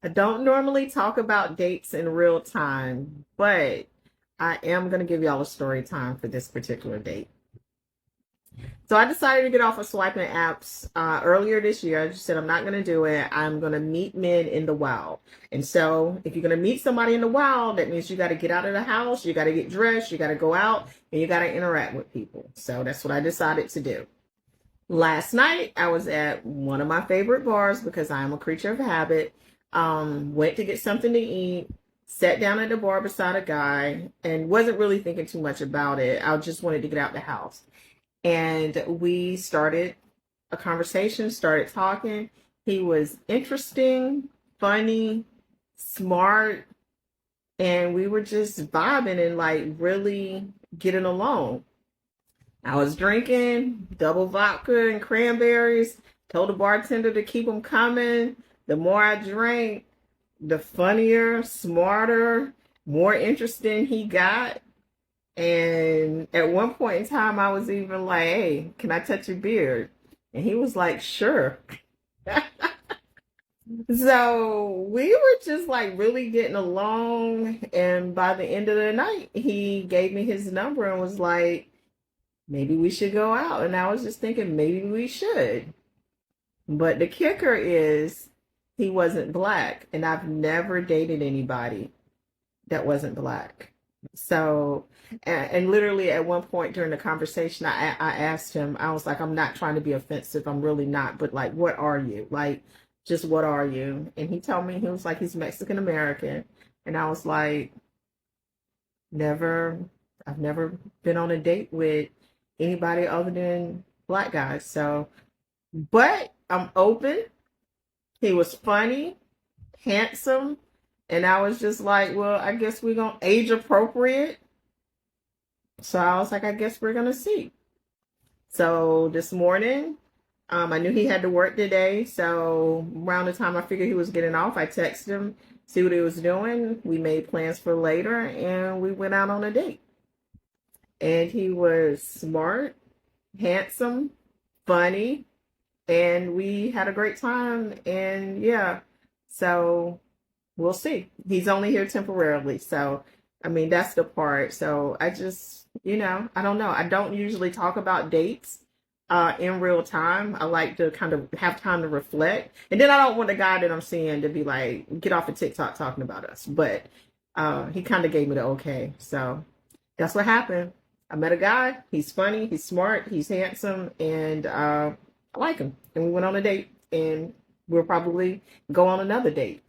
I don't normally talk about dates in real time, but I am going to give y'all a story time for this particular date. So I decided to get off of swiping apps earlier this year. I just said I'm not going to do it. I'm going to meet men in the wild. And so if you're going to meet somebody in the wild, that means you got to get out of the house, you got to get dressed, you got to go out, and you got to interact with people. So that's what I decided to do. Last night, I was at one of my favorite bars because I am a creature of habit. Went to get something to eat, sat down at the bar beside a guy, and wasn't really thinking too much about it. I just wanted to get out the house. And we started a conversation, started talking. He was interesting, funny, smart, and we were just vibing and like really getting along. I was drinking double vodka and cranberries. Told the bartender to keep them coming. The more I drank, the funnier, smarter, more interesting he got. And at one point in time, I was even like, "Hey, can I touch your beard?" And he was like, "Sure." So we were just like really getting along. And by the end of the night, he gave me his number and was like, maybe we should go out. And I was just thinking, maybe we should. But the kicker is he wasn't black. And I've never dated anybody that wasn't black. So, and literally at one point during the conversation, I asked him, I was like, I'm not trying to be offensive. I'm really not. But like, what are you? Like, just what are you? And he told me, he was like, he's Mexican American. And I was like, never, I've never been on a date with anybody other than black guys. So, but I'm open. He was funny, handsome, and I was just like, well, I guess we're going to age appropriate. So I was like, I guess we're going to see. So this morning, I knew he had to work today. So around the time I figured he was getting off, I texted him, see what he was doing. We made plans for later and we went out on a date. And he was smart, handsome, funny, and we had a great time. And yeah, so we'll see. He's only here temporarily. So, I mean, that's the part. So I just, I don't know. I don't usually talk about dates in real time. I like to kind of have time to reflect. And then I don't want the guy that I'm seeing to be like, get off of TikTok talking about us. But he kind of gave me the okay. So that's what happened. I met a guy. He's funny. He's smart. He's handsome. And I like him. And we went on a date. And we'll probably go on another date.